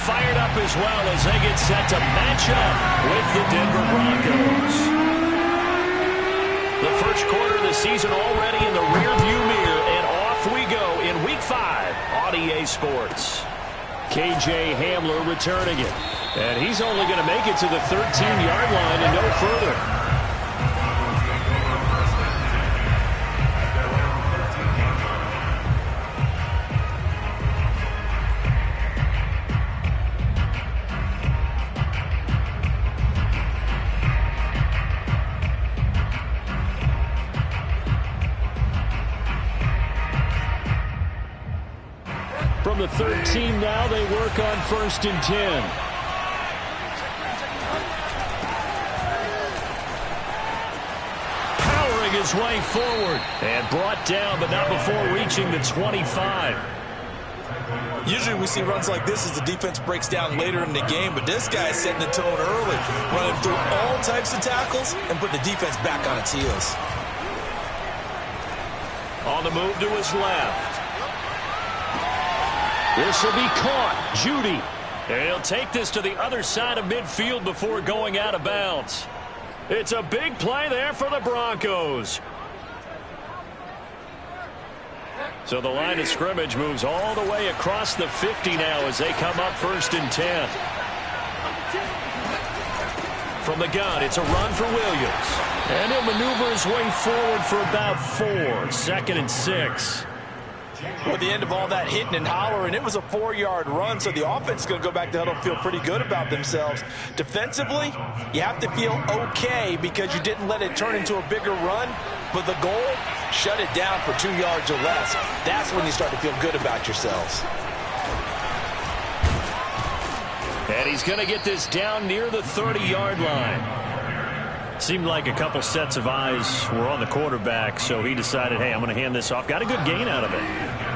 fired up as well as they get set to match up with the Denver Broncos. The first quarter of the season already in the rearview mirror, and off we go in Week 5 on EA Sports. KJ Hamler returning it, and he's only going to make it to the 13-yard line and no further. From the 13 now, they work on 1st and 10. Powering his way forward and brought down, but not before reaching the 25. Usually we see runs like this as the defense breaks down later in the game, but this guy is setting the tone early, running through all types of tackles and put the defense back on its heels. On the move to his left. This will be caught. Judy. And he'll take this to the other side of midfield before going out of bounds. It's a big play there for the Broncos. So the line of scrimmage moves all the way across the 50 now as they come up 1st and 10. From the gun, it's a run for Williams. And he'll maneuver his way forward for about 4. 2nd and 6. Well, at the end of all that hitting and hollering, it was a 4-yard run, so the offense is going to go back to huddle, feel pretty good about themselves. Defensively, you have to feel okay because you didn't let it turn into a bigger run, but the goal, shut it down for 2 yards or less. That's when you start to feel good about yourselves. And he's going to get this down near the 30-yard line. Seemed like a couple sets of eyes were on the quarterback, so he decided, hey, I'm going to hand this off. Got a good gain out of it.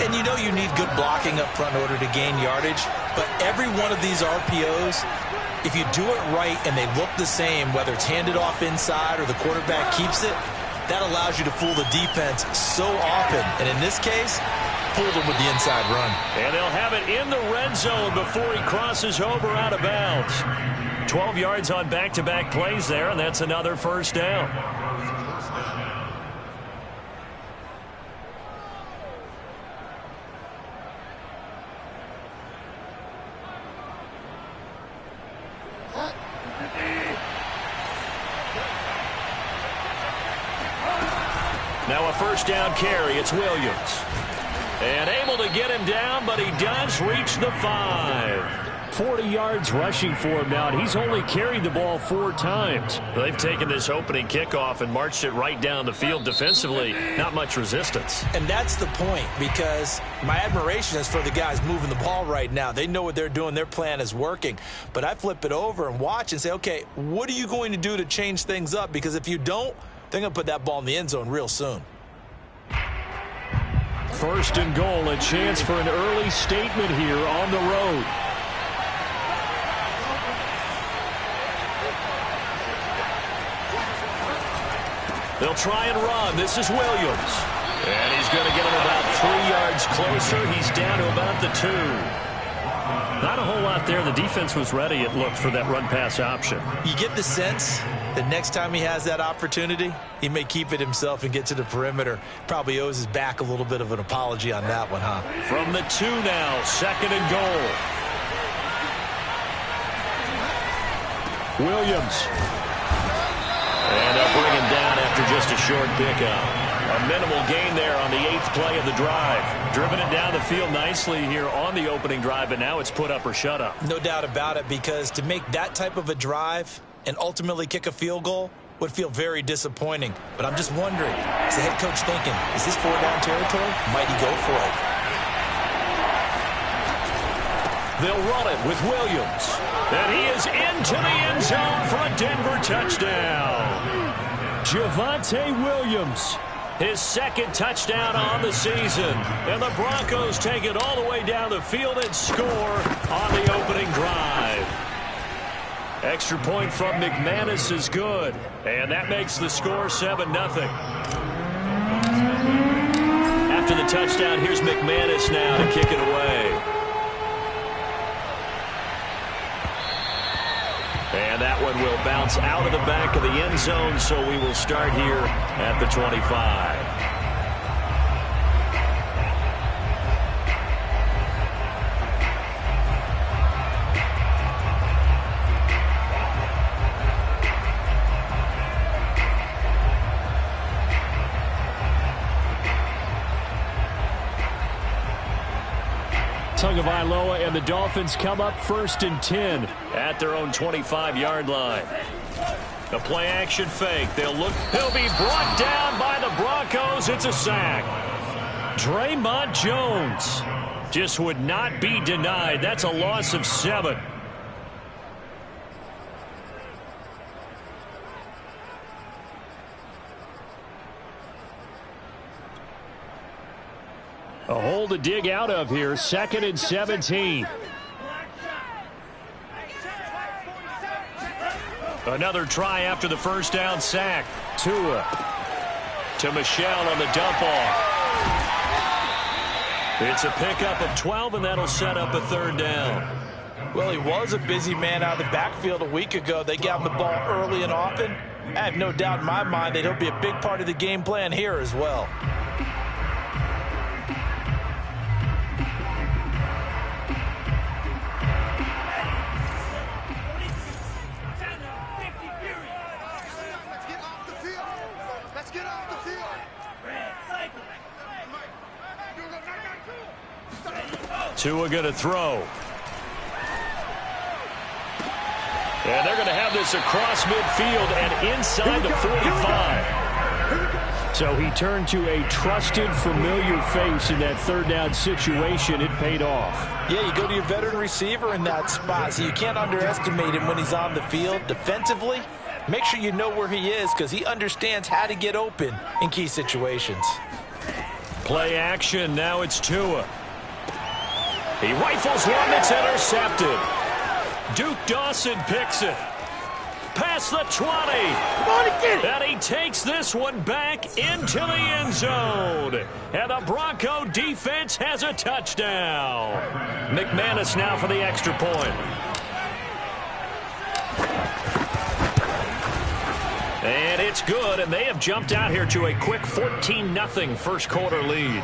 And you know you need good blocking up front in order to gain yardage, but every one of these RPOs, if you do it right and they look the same, whether it's handed off inside or the quarterback keeps it, that allows you to fool the defense so often. And in this case, fooled them with the inside run. And they'll have it in the red zone before he crosses over out of bounds. 12 yards on back-to-back plays there, and that's another 1st down. Now a 1st down carry. It's Williams. And able to get him down, but he does reach the 5. 40 yards rushing for him now, and he's only carried the ball 4 times. They've taken this opening kickoff and marched it right down the field defensively. Not much resistance. And that's the point, because my admiration is for the guys moving the ball right now. They know what they're doing. Their plan is working. But I flip it over and watch and say, okay, what are you going to do to change things up? Because if you don't, they're going to put that ball in the end zone real soon. 1st and goal, a chance for an early statement here on the road. They'll try and run. This is Williams. And he's going to get him about 3 yards closer. He's down to about the 2. Not a whole lot there. The defense was ready, it looked, for that run-pass option. You get the sense that next time he has that opportunity, he may keep it himself and get to the perimeter. Probably owes his back a little bit of an apology on that one, huh? From the 2 now, 2nd and goal. Williams. And they'll bring him down after just a short pickup. A minimal gain there on the 8th play of the drive. Driven it down the field nicely here on the opening drive, but now it's put up or shut up. No doubt about it, because to make that type of a drive and ultimately kick a field goal would feel very disappointing. But I'm just wondering, is the head coach thinking, is this 4-down territory? Might he go for it? They'll run it with Williams. And he is into the end zone for a Denver touchdown. Javonte Williams, his 2nd touchdown on the season. And the Broncos take it all the way down the field and score on the opening drive. Extra point from McManus is good. And that makes the score 7-0. After the touchdown, here's McManus now to kick it away. And that one will bounce out of the back of the end zone, so we will start here at the 25. Tagovailoa and the Dolphins come up 1st and 10 at their own 25-yard line. The play-action fake. He'll be brought down by the Broncos. It's a sack. Draymond Jones just would not be denied. That's a loss of 7. A hole to dig out of here. 2nd and 17. Another try after the first down sack. Tua to Michel on the dump off. It's a pickup of 12, and that'll set up a 3rd down. Well, he was a busy man out of the backfield a week ago. They got him the ball early and often. I have no doubt in my mind that he'll be a big part of the game plan here as well. Tua going to throw. And they're going to have this across midfield and inside the 45. So he turned to a trusted, familiar face in that 3rd down situation. It paid off. Yeah, you go to your veteran receiver in that spot, so you can't underestimate him when he's on the field. Defensively, make sure you know where he is because he understands how to get open in key situations. Play action. Now it's Tua. He rifles one that's intercepted. Duke Dawson picks it. Past the 20. Come on, get it. And he takes this one back into the end zone. And the Bronco defense has a touchdown. McManus now for the extra point. And it's good, and they have jumped out here to a quick 14-0 first quarter lead.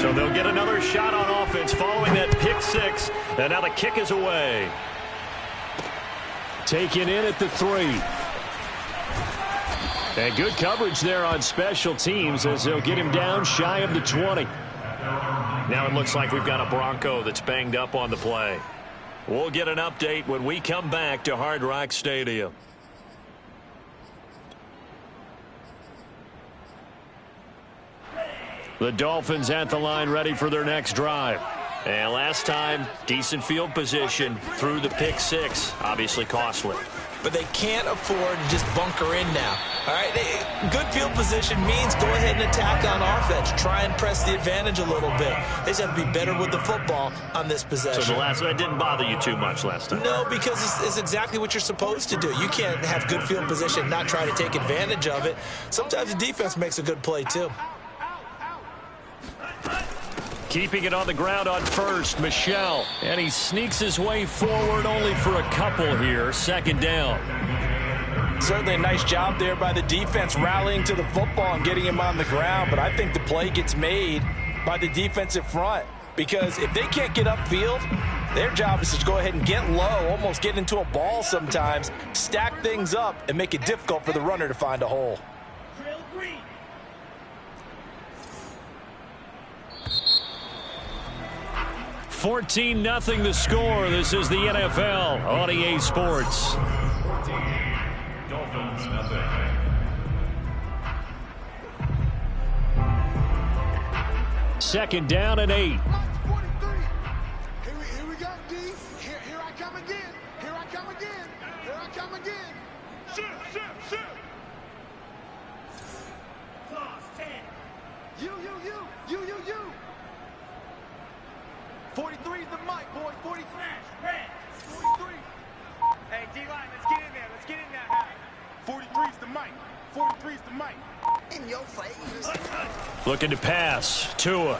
So they'll get another shot on offense following that pick 6. And now the kick is away. Taken in at the 3. And good coverage there on special teams as they'll get him down shy of the 20. Now it looks like we've got a Bronco that's banged up on the play. We'll get an update when we come back to Hard Rock Stadium. The Dolphins at the line ready for their next drive. And last time, decent field position through the pick 6. Obviously costly. But they can't afford to just bunker in now. All right, good field position means go ahead and attack on offense. Try and press the advantage a little bit. They just have to be better with the football on this possession. So that didn't bother you too much last time? No, because it's exactly what you're supposed to do. You can't have good field position and not try to take advantage of it. Sometimes the defense makes a good play too. Keeping it on the ground on first, Michel. And he sneaks his way forward only for a couple here. 2nd down. Certainly a nice job there by the defense rallying to the football and getting him on the ground. But I think the play gets made by the defensive front. Because if they can't get upfield, their job is to go ahead and get low, almost get into a ball sometimes, stack things up, and make it difficult for the runner to find a hole. 14-0 the score. This is the NFL on EA Sports. 14, Dolphins nothing. Second down and 8. Here we go, D. Here I come again. Here I come again. Here I come again. Shoot. Class 10. You. 43's the mic, boy. 40 smash. Red. 43. Hey, D-line, let's get in there. Let's get in there. 43's the mic. 43's the mic. In your face. Looking to pass. Tua.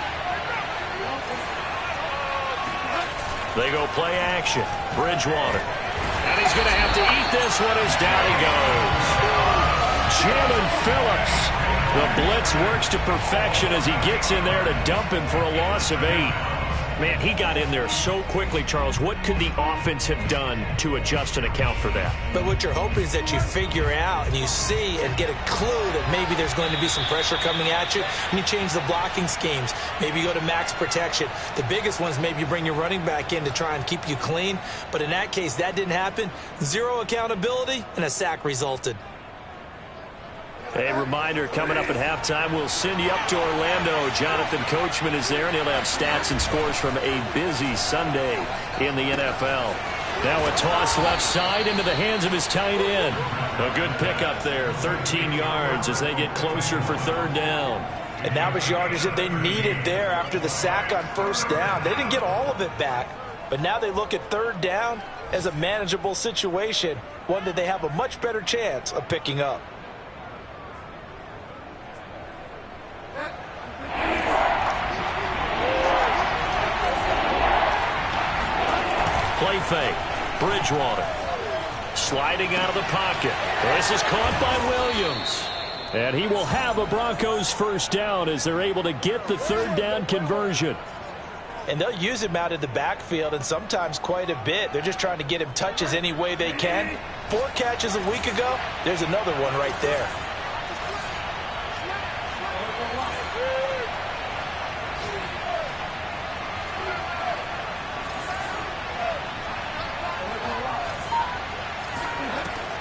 They go play action. Bridgewater. And he's going to have to eat this one as down he goes. Jalen Phillips. The blitz works to perfection as he gets in there to dump him for a loss of 8. Man, he got in there so quickly, Charles. What could the offense have done to adjust and account for that? But what you're hoping is that you figure out and you see and get a clue that maybe there's going to be some pressure coming at you, and you change the blocking schemes. Maybe you go to max protection. The biggest ones, maybe you bring your running back in to try and keep you clean. But in that case, that didn't happen. 0 accountability, and a sack resulted. A reminder, coming up at halftime, we'll send you up to Orlando. Jonathan Coachman is there, and he'll have stats and scores from a busy Sunday in the NFL. Now a toss left side into the hands of his tight end. A good pickup there, 13 yards as they get closer for 3rd down. And that was yardage that they needed there after the sack on 1st down. They didn't get all of it back, but now they look at 3rd down as a manageable situation, one that they have a much better chance of picking up. Play fake. Bridgewater. Sliding out of the pocket. This is caught by Williams. And he will have a Broncos 1st down as they're able to get the 3rd down conversion. And they'll use him out in the backfield, and sometimes quite a bit. They're just trying to get him touches any way they can. 4 catches a week ago. There's another one right there.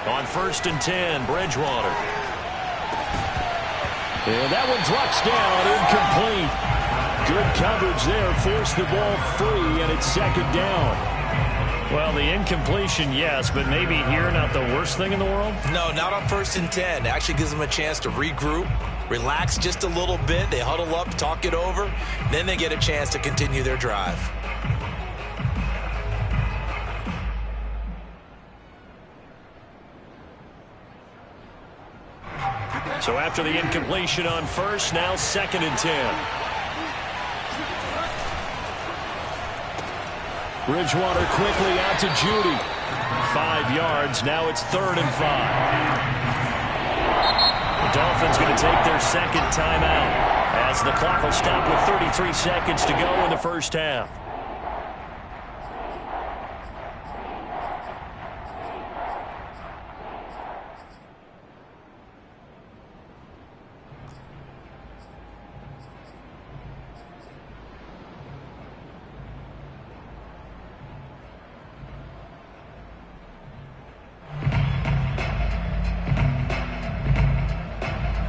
On 1st and 10, Bridgewater. And that one drops down, incomplete. Good coverage there, forced the ball free, and it's 2nd down. Well, the incompletion, yes, but maybe here not the worst thing in the world? No, not on 1st and 10. It actually gives them a chance to regroup, relax just a little bit. They huddle up, talk it over, then they get a chance to continue their drive. So after the incompletion on 1st, now 2nd and 10. Bridgewater quickly out to Judy. 5 yards. Now it's 3rd and 5. The Dolphins going to take their 2nd timeout as the clock will stop with 33 seconds to go in the 1st half.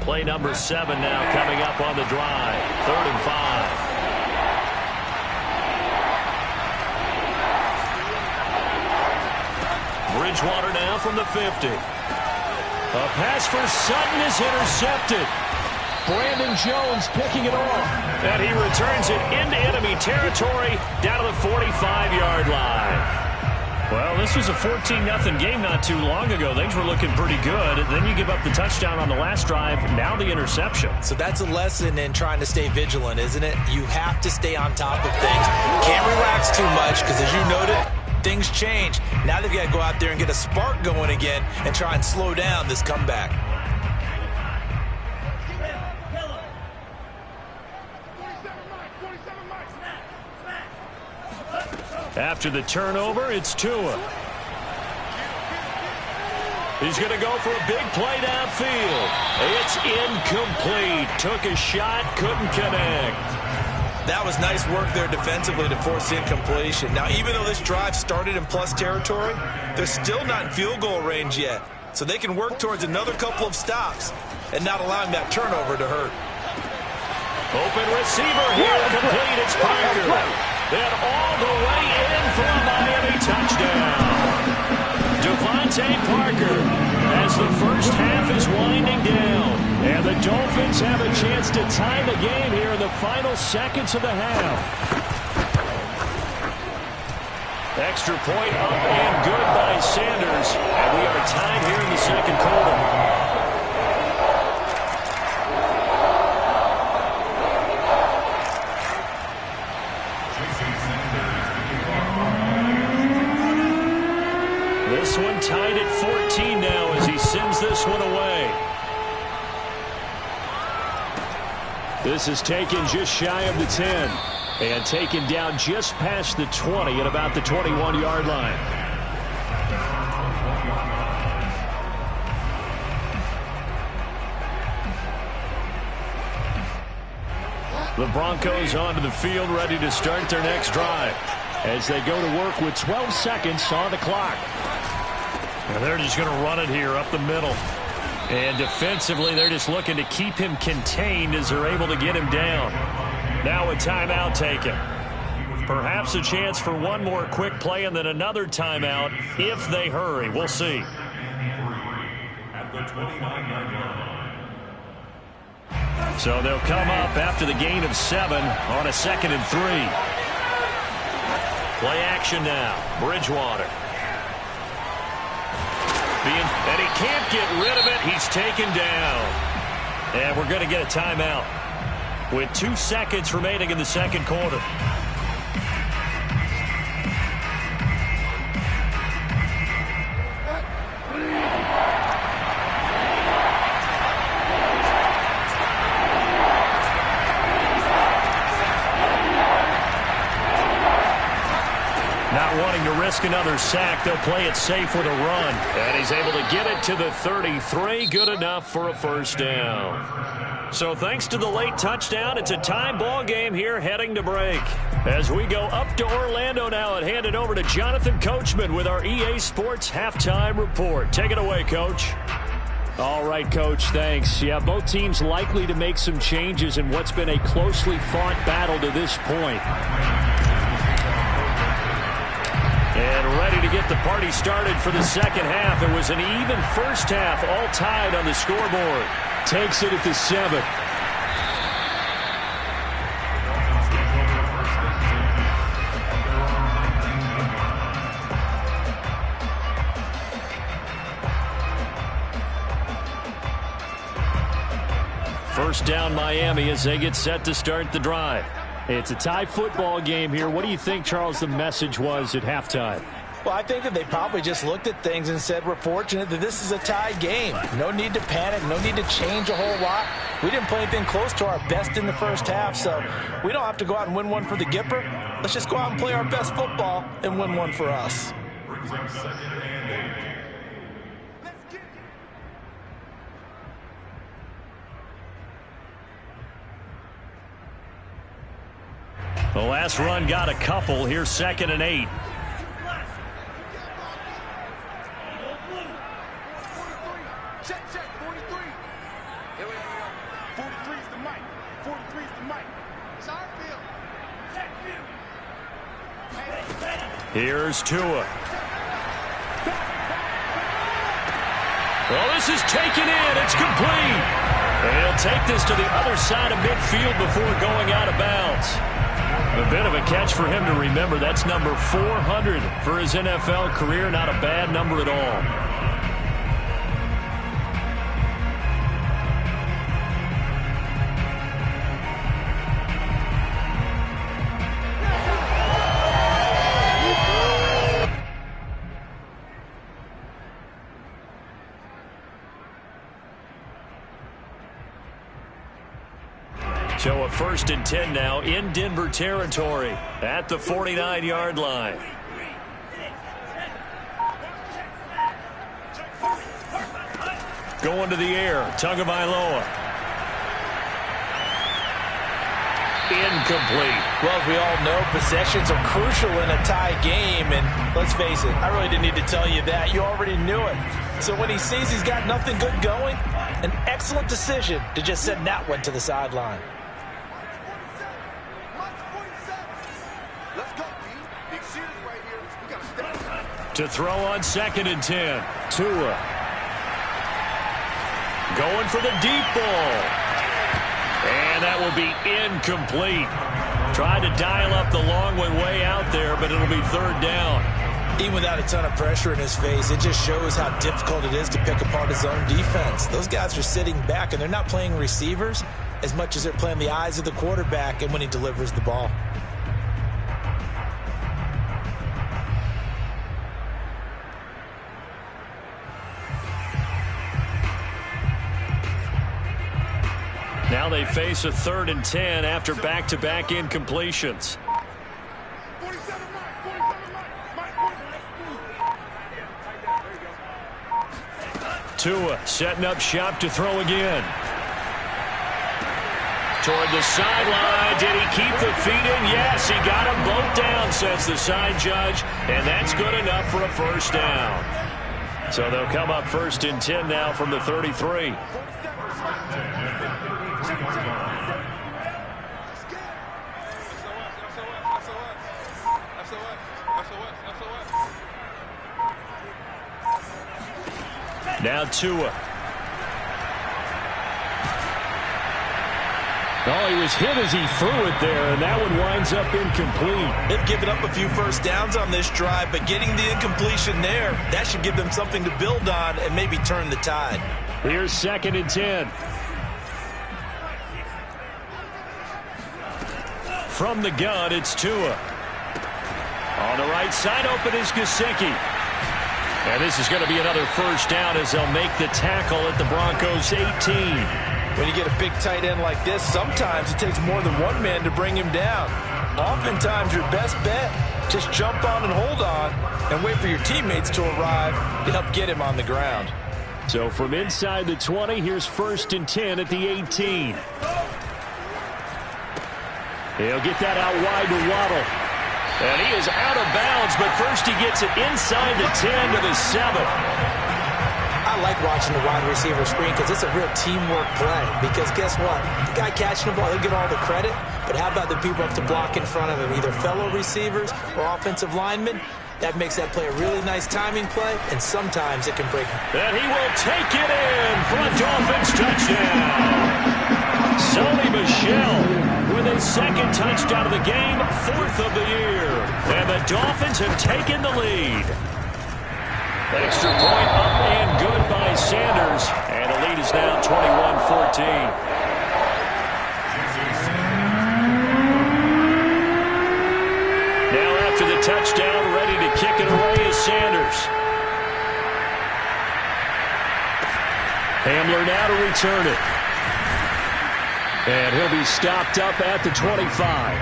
Play number 7 now coming up on the drive. 3rd and 5. Bridgewater now from the 50. A pass for Sutton is intercepted. Brandon Jones picking it off. And he returns it into enemy territory down to the 45-yard line. Well, this was a 14-0 game not too long ago. Things were looking pretty good. Then you give up the touchdown on the last drive. Now the interception. So that's a lesson in trying to stay vigilant, isn't it? You have to stay on top of things. Can't relax too much because, as you noted, things change. Now they've got to go out there and get a spark going again and try and slow down this comeback. After the turnover, it's Tua. He's going to go for a big play downfield. It's incomplete. Took a shot, couldn't connect. That was nice work there defensively to force the incompletion. Now, even though this drive started in plus territory, they're still not in field goal range yet. So they can work towards another couple of stops and not allowing that turnover to hurt. Open receiver here, complete. It's Parker. Then all the way in for a Miami touchdown. Devontae Parker as the 1st half is winding down. And the Dolphins have a chance to tie the game here in the final seconds of the half. Extra point up and good by Sanders. And we are tied here in the 2nd quarter. This is taken just shy of the 10 and taken down just past the 20 at about the 21-yard line. The Broncos onto the field, ready to start their next drive as they go to work with 12 seconds on the clock. And they're just going to run it here up the middle. And defensively, they're just looking to keep him contained as they're able to get him down. Now a timeout taken. Perhaps a chance for one more quick play and then another timeout if they hurry. We'll see. At the 29-yard line. So they'll come up after the gain of 7 on a 2nd and 3. Play action now. Bridgewater. And he can't get rid of it. He's taken down. And we're going to get a timeout with 2 seconds remaining in the second quarter. Not wanting to risk another sack, they'll play it safe with a run. And he's able to get it to the 33. Good enough for a first down. So thanks to the late touchdown, it's a tie ball game here heading to break. As we go up to Orlando now and hand it over to Jonathan Coachman with our EA Sports Halftime Report. Take it away, Coach. All right, Coach, thanks. Yeah, both teams likely to make some changes in what's been a closely fought battle to this point. And ready to get the party started for the second half. It was an even first half, all tied on the scoreboard. Takes it at the 7. First down, Miami, as they get set to start the drive. It's a tie football game here. What do you think, Charles, the message was at halftime? Well, I think that they probably just looked at things and said, we're fortunate that this is a tie game. No need to panic. No need to change a whole lot. We didn't play anything close to our best in the first half, so we don't have to go out and win one for the Gipper. Let's just go out and play our best football and win one for us. Brings up 2nd and 8. The last run got a couple. Here's 2nd and 8. Check, 43. Here we go. 43 is the mic. 43 is the mic. It's our field. Check field. Here's Tua. Well, this is taken in. It's complete. And he'll take this to the other side of midfield before going out of bounds. A bit of a catch for him to remember. That's number 400 for his NFL career. Not a bad number at all. So a 1st and 10 now in Denver territory at the 49-yard line. Going to the air, Tagovailoa. Incomplete. Well, as we all know, possessions are crucial in a tie game, and let's face it, I really didn't need to tell you that. You already knew it. So when he sees he's got nothing good going, an excellent decision to just send that one to the sideline. To throw on 2nd and 10. Tua. Going for the deep ball. And that will be incomplete. Tried to dial up the long one way out there, but it'll be 3rd down. Even without a ton of pressure in his face, it just shows how difficult it is to pick apart his own defense. Those guys are sitting back, and they're not playing receivers as much as they're playing the eyes of the quarterback and when he delivers the ball. Now they face a 3rd and 10 after back-to-back incompletions. Tua setting up shop to throw again. Toward the sideline. Did he keep the feet in? Yes, he got them both down, says the side judge. And that's good enough for a first down. So they'll come up 1st and 10 now from the 33. Now Tua. Oh, he was hit as he threw it there, and that one winds up incomplete. They've given up a few first downs on this drive, but getting the incompletion there, that should give them something to build on and maybe turn the tide. Here's 2nd and 10. From the gun, it's Tua. On the right side, open is Gesicki. And this is going to be another first down as they'll make the tackle at the Broncos' 18. When you get a big tight end like this, sometimes it takes more than one man to bring him down. Oftentimes, your best bet, just jump on and hold on and wait for your teammates to arrive to help get him on the ground. So from inside the 20, here's 1st and 10 at the 18. He'll get that out wide to Waddle. And he is out of bounds, but first he gets it inside the 10 to the 7. I like watching the wide receiver screen because it's a real teamwork play. Because guess what? The guy catching the ball, he'll get all the credit. But how about the people up to block in front of him, either fellow receivers or offensive linemen? That makes that play a really nice timing play, and sometimes it can break him. And he will take it in for a Dolphins touchdown. Sony Michel with his 2nd touchdown of the game, 4th of the year. And the Dolphins have taken the lead. Extra point up and good by Sanders. And the lead is now 21-14. Now after the touchdown, ready to kick it away is Sanders. Hamler now to return it. And he'll be stopped up at the 25.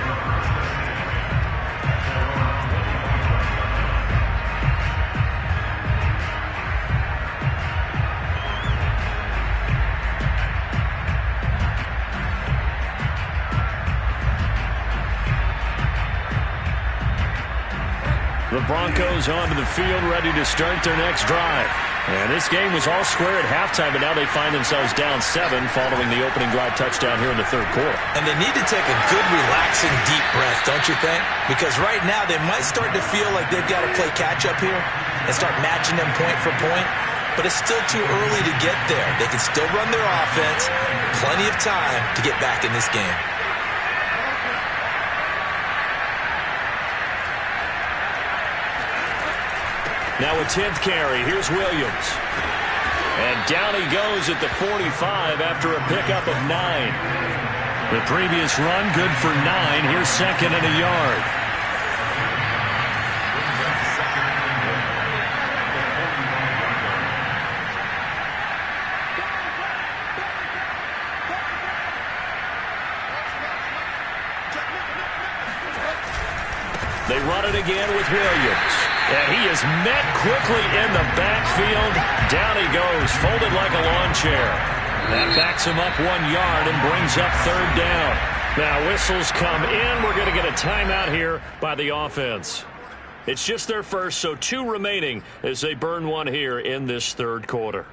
The Broncos onto the field, ready to start their next drive. And this game was all square at halftime, but now they find themselves down 7 following the opening drive touchdown here in the 3rd quarter. And they need to take a good, relaxing, deep breath, don't you think? Because right now they might start to feel like they've got to play catch-up here and start matching them point for point. But it's still too early to get there. They can still run their offense. Plenty of time to get back in this game. Now a 10th carry. Here's Williams. And down he goes at the 45 after a pickup of 9. The previous run good for 9. Here's 2nd and a yard. They run it again with Williams. And he is met quickly in the backfield. Down he goes, folded like a lawn chair. That backs him up 1 yard and brings up 3rd down. Now whistles come in. We're going to get a timeout here by the offense. It's just their first, so 2 remaining as they burn one here in this 3rd quarter.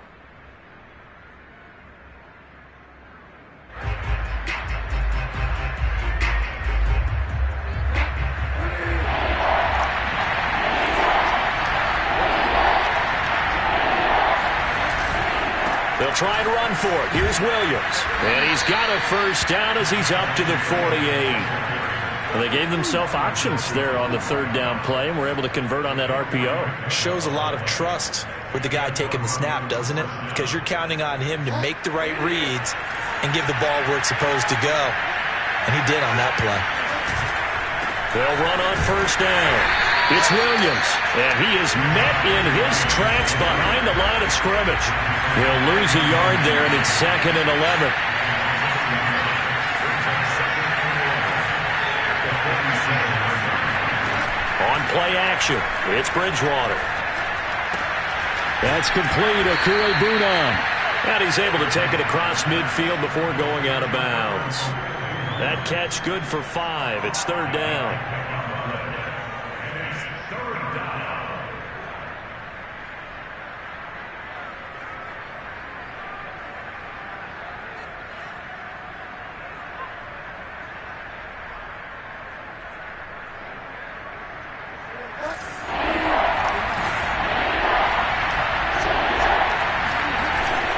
They'll try and run for it. Here's Williams. And he's got a first down as he's up to the 48. Well, they gave themselves options there on the 3rd down play and were able to convert on that RPO. Shows a lot of trust with the guy taking the snap, doesn't it? Because you're counting on him to make the right reads and give the ball where it's supposed to go. And he did on that play. They'll run on first down. It's Williams, and he is met in his tracks behind the line of scrimmage. He'll lose a yard there, and it's 2nd and 11. action. It's Bridgewater. That's complete. Akue-Bunan. And he's able to take it across midfield before going out of bounds. That catch good for 5. It's 3rd down.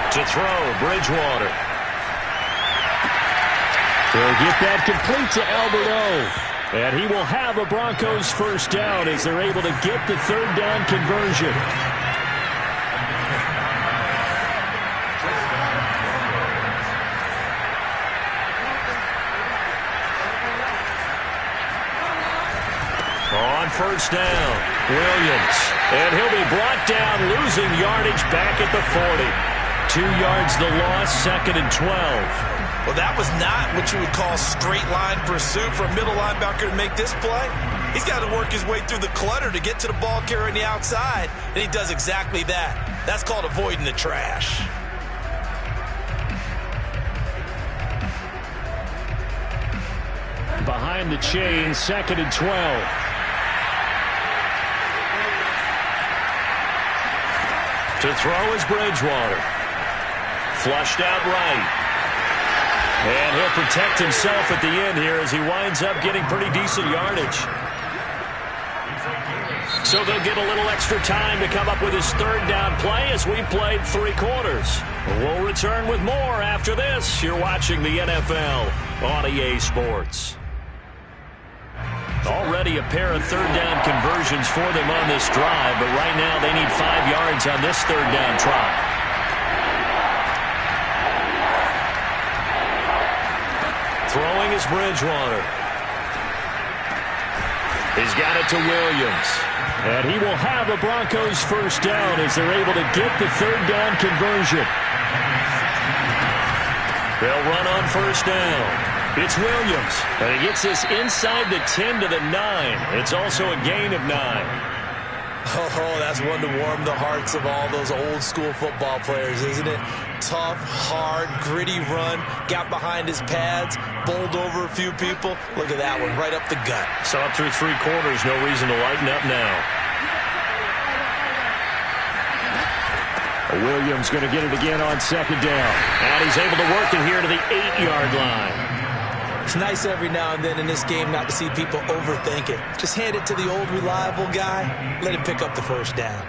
To throw, Bridgewater. They'll get that complete to Alberto. And he will have a Broncos first down as they're able to get the 3rd down conversion. On first down, Williams. And he'll be brought down, losing yardage back at the 40. 2 yards the loss, 2nd and 12. Well, that was not what you would call straight line pursuit for a middle linebacker to make this play. He's got to work his way through the clutter to get to the ball carrier on the outside, and he does exactly that. That's called avoiding the trash. Behind the chain, 2nd and 12. To throw is Bridgewater. Flushed out right. And he'll protect himself at the end here as he winds up getting pretty decent yardage. So they'll get a little extra time to come up with his 3rd down play as we played 3 quarters. We'll return with more after this. You're watching the NFL on EA Sports. Already a pair of 3rd down conversions for them on this drive, but right now they need 5 yards on this 3rd down try. Throwing is Bridgewater. He's got it to Williams. And he will have a Broncos first down as they're able to get the 3rd down conversion. They'll run on first down. It's Williams. And he gets this inside the 10 to the 9. It's also a gain of 9. Oh, that's one to warm the hearts of all those old school football players, isn't it? Tough, hard, gritty run, got behind his pads, bowled over a few people. Look at that one, right up the gut. So up through 3 quarters, no reason to lighten up now. Williams going to get it again on 2nd down. And he's able to work it here to the 8-yard line. It's nice every now and then in this game not to see people overthink it. Just hand it to the old reliable guy. Let him pick up the first down.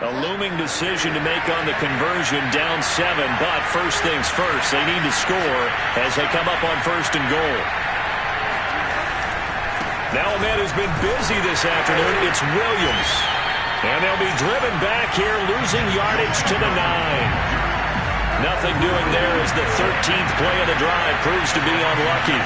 A looming decision to make on the conversion, down 7. But first things first, they need to score as they come up on 1st and goal. Now a man who's been busy this afternoon, it's Williams. And they'll be driven back here, losing yardage to the 9. Nothing doing there as the 13th play of the drive proves to be unlucky.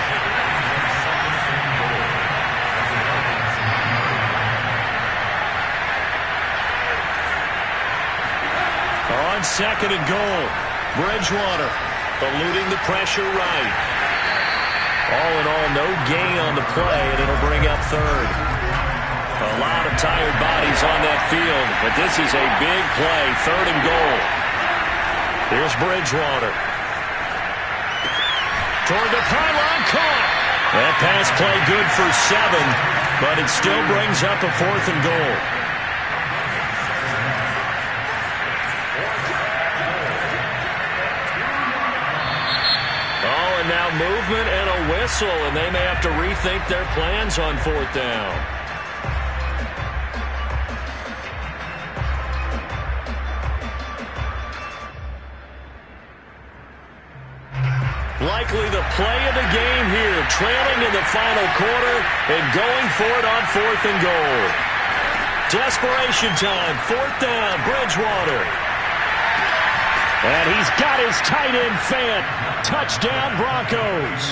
On 2nd and goal, Bridgewater eluding the pressure right. All in all, no gain on the play, and it'll bring up 3rd. A lot of tired bodies on that field, but this is a big play, 3rd and goal. Here's Bridgewater. Toward the pylon, caught. That pass play good for 7, but it still brings up a 4th and goal. Oh, and now movement and a whistle, and they may have to rethink their plans on 4th down. Likely the play of the game here, trailing in the final quarter and going for it on 4th and goal. Desperation time, 4th down, Bridgewater. And he's got his tight end Fant. Touchdown, Broncos.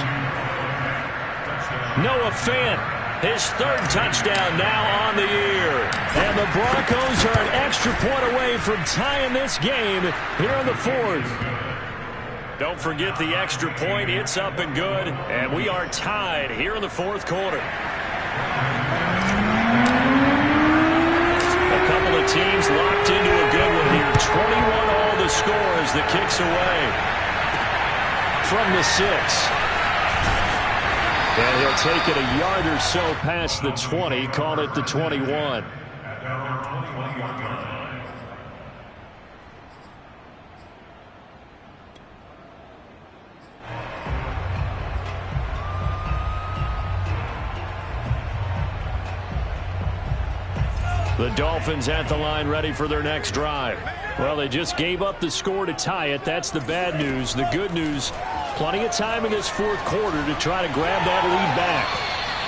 Noah Fant, his 3rd touchdown now on the year. And the Broncos are an extra point away from tying this game here in the 4th. Don't forget the extra point. It's up and good. And we are tied here in the 4th quarter. Both teams locked into a good one here. 21 all the score as the kick's away from the 6. And he'll take it a yard or so past the 20, call it the 21. The Dolphins at the line ready for their next drive. Well, they just gave up the score to tie it. That's the bad news. The good news, plenty of time in this fourth quarter to try to grab that lead back.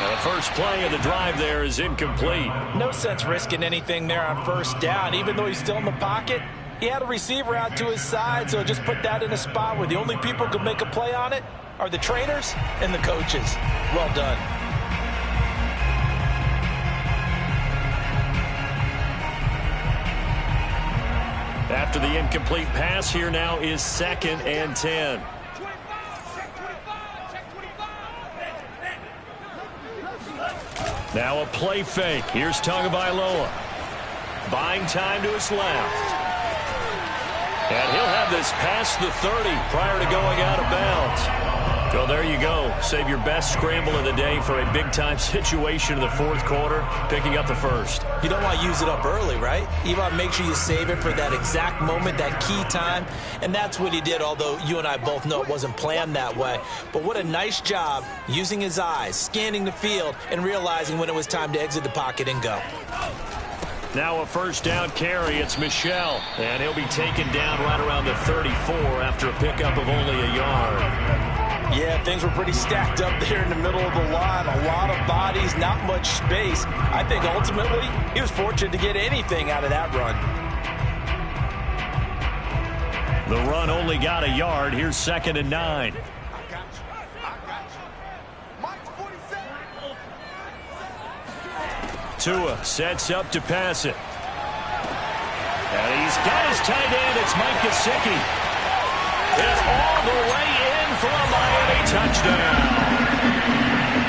Now, the first play of the drive there is incomplete. No sense risking anything there on first down. Even though he's still in the pocket, he had a receiver out to his side, so just put that in a spot where the only people who can make a play on it are the trainers and the coaches. Well done. After the incomplete pass, here now is 2nd and 10. Now a play fake. Here's Tagovailoa. Buying time to his left. And he'll have this past the 30 prior to going out of bounds. So there you go. Save your best scramble of the day for a big-time situation in the fourth quarter, picking up the first. You don't want to use it up early, right? You want to make sure you save it for that exact moment, that key time. And that's what he did, although you and I both know it wasn't planned that way. But what a nice job using his eyes, scanning the field, and realizing when it was time to exit the pocket and go. Now a first down carry. It's Michel. And he'll be taken down right around the 34 after a pickup of only a yard. Yeah, things were pretty stacked up there in the middle of the line. A lot of bodies, not much space. I think ultimately he was fortunate to get anything out of that run. The run only got a yard. Here's 2nd and 9. Tua sets up to pass it. And he's got his tight end. It's Mike Gesicki. And all the way in for a Miami touchdown.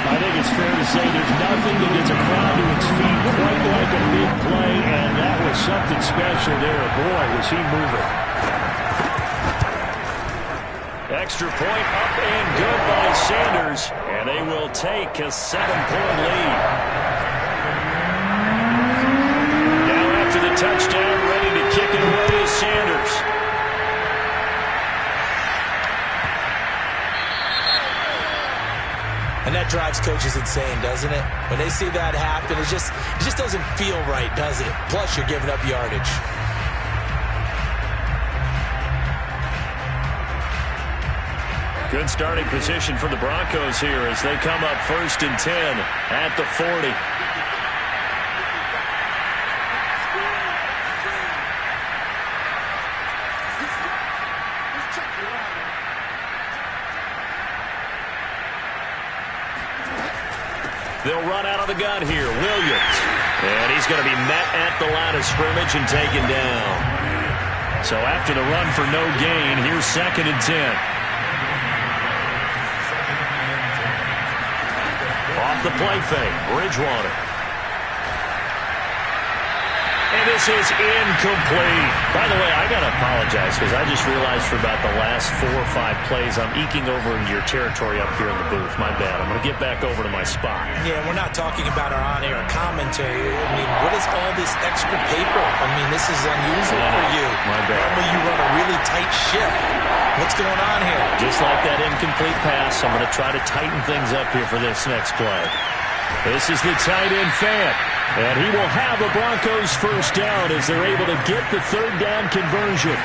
I think it's fair to say there's nothing that gets a crowd to its feet quite like a big play, and that was something special there. Boy, was he moving. Extra point up and good by Sanders, and they will take a 7-point lead. Now after the touchdown, ready to kick it away is Sanders. And that drives coaches insane, doesn't it? When they see that happen, it just doesn't feel right, does it? Plus, you're giving up yardage. Good starting position for the Broncos here as they come up 1st and 10 at the 40. They'll run out of the gun here. Williams. And he's going to be met at the line of scrimmage and taken down. So after the run for no gain, here's 2nd and 10. Off the play fake, Bridgewater. And this is incomplete. By the way, I got to apologize because I just realized for about the last 4 or 5 plays, I'm eking over into your territory up here in the booth. My bad. I'm going to get back over to my spot. Yeah, we're not talking about our on-air commentary. I mean, what is all this extra paper? I mean, this is unusual for you. My bad. Normally you run a really tight ship. What's going on here? Just like that incomplete pass, I'm going to try to tighten things up here for this next play. This is the tight end fan. And he will have a Broncos first down as they're able to get the 3rd down conversion.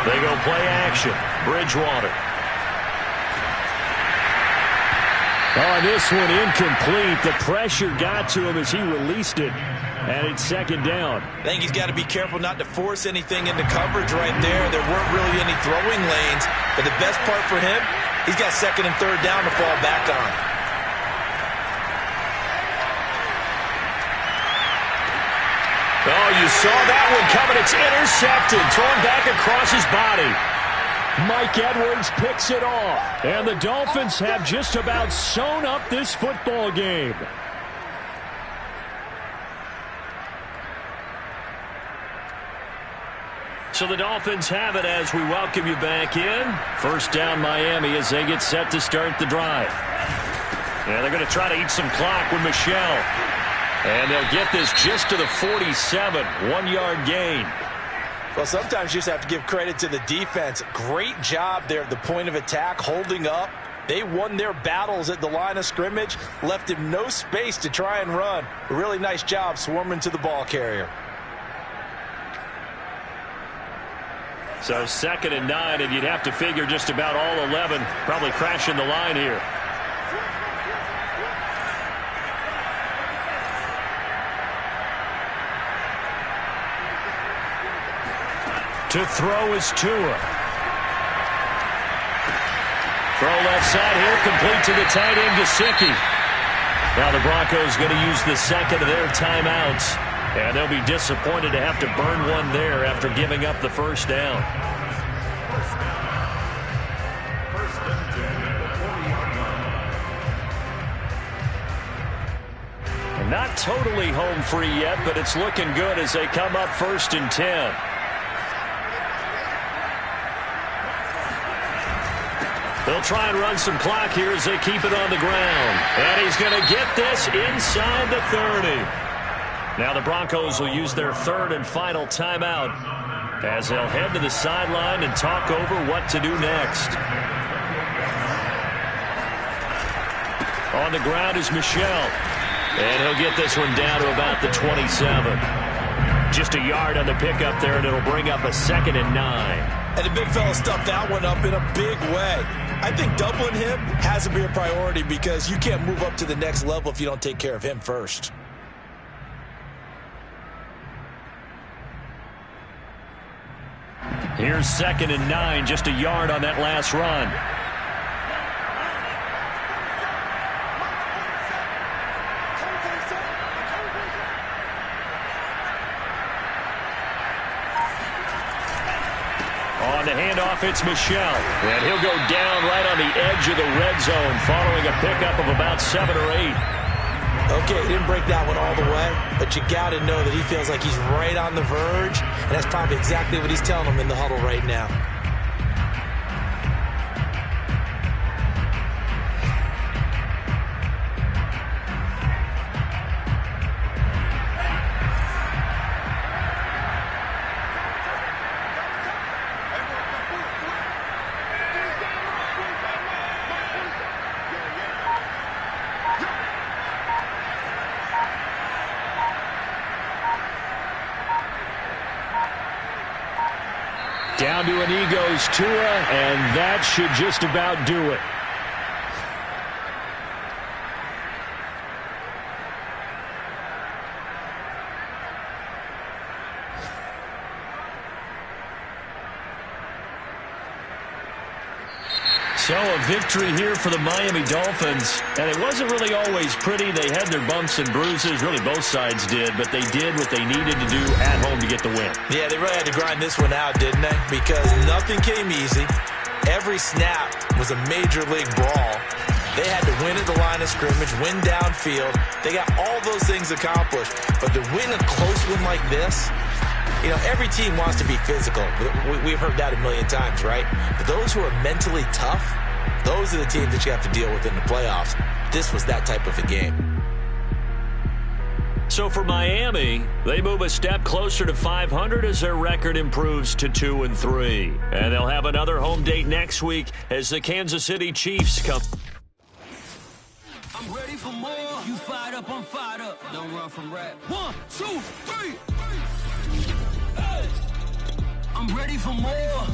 They go play action. Bridgewater. Oh, this one incomplete. The pressure got to him as he released it. And it's 2nd down. I think he's got to be careful not to force anything into coverage right there. There weren't really any throwing lanes. But the best part for him, he's got 2nd and 3rd down to fall back on. Oh, you saw that one coming. It's intercepted. Thrown back across his body. Mike Edwards picks it off. And the Dolphins have just about sewn up this football game. So the Dolphins have it as we welcome you back in. First down Miami as they get set to start the drive. Yeah, they're going to try to eat some clock with Michelle. And they'll get this just to the 47, 1-yard gain. Well, sometimes you just have to give credit to the defense. Great job there at the point of attack, holding up. They won their battles at the line of scrimmage, left him no space to try and run. A really nice job swarming to the ball carrier. So 2nd and 9, and you'd have to figure just about all 11 probably crashing the line here. To throw is Tua. Throw left side here, complete to the tight end, Gesicki. Now the Broncos going to use the second of their timeouts. And they'll be disappointed to have to burn one there after giving up the first down. First and 10 at the 40-yard line. And not totally home free yet, but it's looking good as they come up 1st and 10. They'll try and run some clock here as they keep it on the ground. And he's going to get this inside the 30. Now the Broncos will use their 3rd and final timeout as they'll head to the sideline and talk over what to do next. On the ground is Michelle. And he'll get this one down to about the 27. Just a yard on the pickup there, and it'll bring up a 2nd and 9. And the big fella stuffed that one up in a big way. I think doubling him has to be a priority because you can't move up to the next level if you don't take care of him first. Here's 2nd and 9, just a yard on that last run. On the handoff, it's Michelle. And he'll go down right on the edge of the red zone following a pickup of about 7 or 8. Okay, he didn't break that one all the way, but you got to know that he feels like he's right on the verge, and that's probably exactly what he's telling them in the huddle right now. Down to a knee goes Tua, and that should just about do it. So a victory here for the Miami Dolphins, and it wasn't really always pretty. They had their bumps and bruises, really both sides did, but they did what they needed to do at home to get the win. Yeah, they really had to grind this one out, didn't they? Because nothing came easy. Every snap was a major league brawl. They had to win at the line of scrimmage, win downfield. They got all those things accomplished. But to win a close one like this, you know, every team wants to be physical. We've heard that a million times, right? But those who are mentally tough, those are the teams that you have to deal with in the playoffs. This was that type of a game. So for Miami, they move a step closer to 500 as their record improves to 2-3. And they'll have another home date next week as the Kansas City Chiefs come. I'm ready for more. You fired up, I'm fired up. Don't run from rap. 1, 2, 3. Hey. I'm ready for more.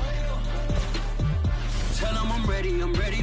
Tell them I'm ready, I'm ready.